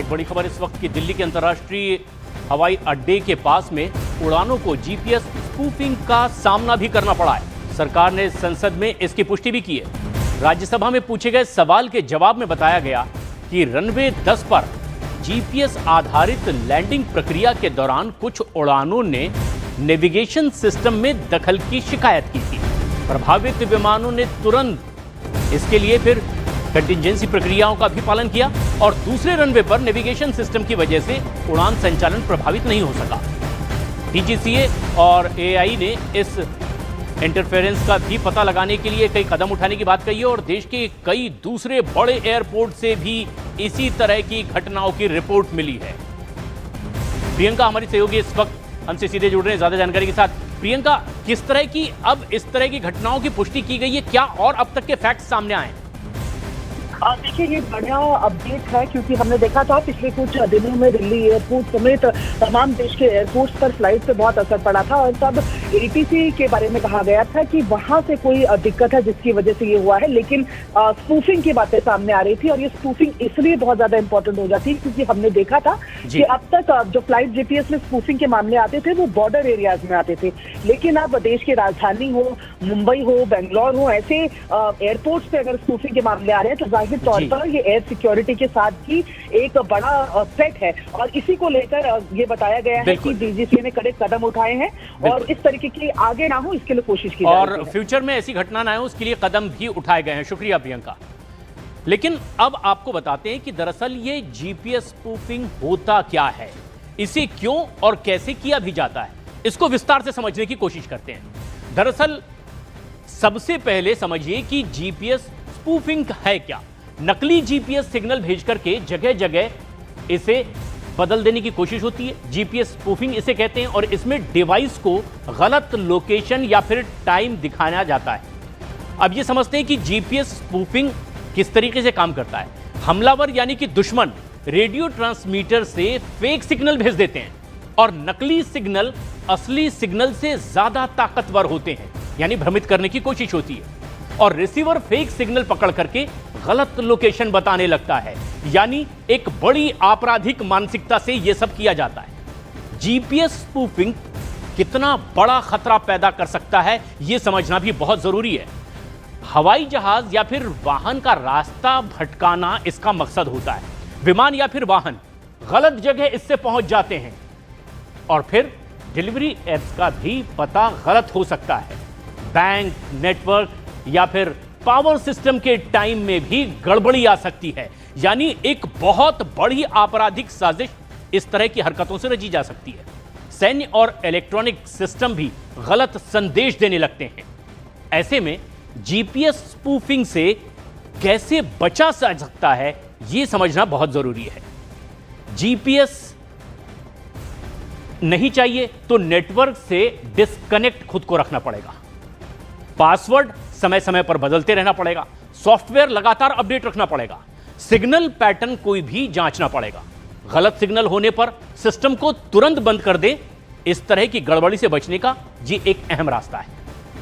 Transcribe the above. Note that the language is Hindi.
एक बड़ी खबर इस वक्त की दिल्ली के अंतर्राष्ट्रीय हवाई अड्डे के पास में उड़ानों को जीपीएस स्पूफिंग का सामना भी करना पड़ा है। सरकार ने संसद में इसकी पुष्टि भी की है। राज्यसभा में पूछे गए सवाल के जवाब में बताया गया कि रनवे 10 पर जीपीएस आधारित लैंडिंग प्रक्रिया के दौरान कुछ उड़ानों ने नेविगेशन सिस्टम में दखल की शिकायत की थी। प्रभावित विमानों ने तुरंत इसके लिए फिर कंटिजेंसी प्रक्रियाओं का भी पालन किया और दूसरे रनवे पर नेविगेशन सिस्टम की वजह से उड़ान संचालन प्रभावित नहीं हो सका। डीजीसीए और एआई ने इस इंटरफेरेंस का भी पता लगाने के लिए कई कदम उठाने की बात कही है और देश के कई दूसरे बड़े एयरपोर्ट से भी इसी तरह की घटनाओं की रिपोर्ट मिली है। प्रियंका हमारी सहयोगी इस वक्त हमसे सीधे जुड़ रहे हैं ज्यादा जानकारी के साथ। प्रियंका, किस तरह की अब इस तरह की घटनाओं की पुष्टि की गई है, क्या और अब तक के फैक्ट्स सामने आए? देखिए, ये बढ़िया अपडेट है क्योंकि हमने देखा था पिछले कुछ दिनों में दिल्ली एयरपोर्ट समेत तमाम देश के एयरपोर्ट्स पर फ्लाइट पे बहुत असर पड़ा था और तब एटीसी के बारे में कहा गया था कि वहां से कोई दिक्कत है जिसकी वजह से ये हुआ है। लेकिन स्पूफिंग की बातें सामने आ रही थी और ये स्पूफिंग इसलिए बहुत ज्यादा इंपॉर्टेंट हो जाती है क्योंकि हमने देखा था कि अब तक जो फ्लाइट जीपीएस में स्पूफिंग के मामले आते थे वो बॉर्डर एरियाज में आते थे, लेकिन अब देश की राजधानी हो, मुंबई हो, बेंगलोर हो, ऐसे एयरपोर्ट्स पे अगर स्पूफिंग के मामले आ रहे हैं तो जाहिर तौर पर ये एयर सिक्योरिटी के साथ ही एक बड़ा सेट है और इसी को लेकर ये बताया गया है कि डीजीसीए ने कड़े कदम उठाए हैं और इस तरीके की आगे ना हो इसके लिए कोशिश की जा रही है। और फ्यूचर में ऐसी घटना ना हो उसके लिए कदम भी उठाए गए हैं। शुक्रिया प्रियंका। लेकिन अब आपको बताते हैं कि दरअसल ये जीपीएस स्पूफिंग होता क्या है, इसे क्यों और कैसे किया भी जाता है, इसको विस्तार से समझने की कोशिश करते हैं। दरअसल सबसे पहले समझिए कि जीपीएस स्पूफिंग है क्या। नकली जीपीएस सिग्नल भेज करके जगह जगह इसे बदल देने की कोशिश होती है। जीपीएस स्पूफिंग इसे कहते हैं और इसमें डिवाइस को गलत लोकेशन या फिर टाइम दिखाया जाता है। अब ये समझते हैं कि जीपीएस स्पूफिंग किस तरीके से काम करता है। हमलावर यानी कि दुश्मन रेडियो ट्रांसमीटर से फेक सिग्नल भेज देते हैं और नकली सिग्नल असली सिग्नल से ज्यादा ताकतवर होते हैं, यानी भ्रमित करने की कोशिश होती है और रिसीवर फेक सिग्नल पकड़ करके गलत लोकेशन बताने लगता है, यानी एक बड़ी आपराधिक मानसिकता से यह सब किया जाता है। जीपीएस स्पूफिंग कितना बड़ा खतरा पैदा कर सकता है यह समझना भी बहुत जरूरी है। हवाई जहाज या फिर वाहन का रास्ता भटकाना इसका मकसद होता है। विमान या फिर वाहन गलत जगह इससे पहुंच जाते हैं और फिर डिलीवरी एप्स का भी पता गलत हो सकता है। बैंक, नेटवर्क या फिर पावर सिस्टम के टाइम में भी गड़बड़ी आ सकती है, यानी एक बहुत बड़ी आपराधिक साजिश इस तरह की हरकतों से रची जा सकती है। सैन्य और इलेक्ट्रॉनिक सिस्टम भी गलत संदेश देने लगते हैं। ऐसे में जीपीएस स्पूफिंग से कैसे बचा जा सकता है यह समझना बहुत जरूरी है। जीपीएस नहीं चाहिए तो नेटवर्क से डिस्कनेक्ट खुद को रखना पड़ेगा। पासवर्ड समय समय पर बदलते रहना पड़ेगा। सॉफ्टवेयर लगातार अपडेट रखना पड़ेगा। सिग्नल पैटर्न कोई भी जांचना पड़ेगा। गलत सिग्नल होने पर सिस्टम को तुरंत बंद कर दे। इस तरह की गड़बड़ी से बचने का ये एक अहम रास्ता है।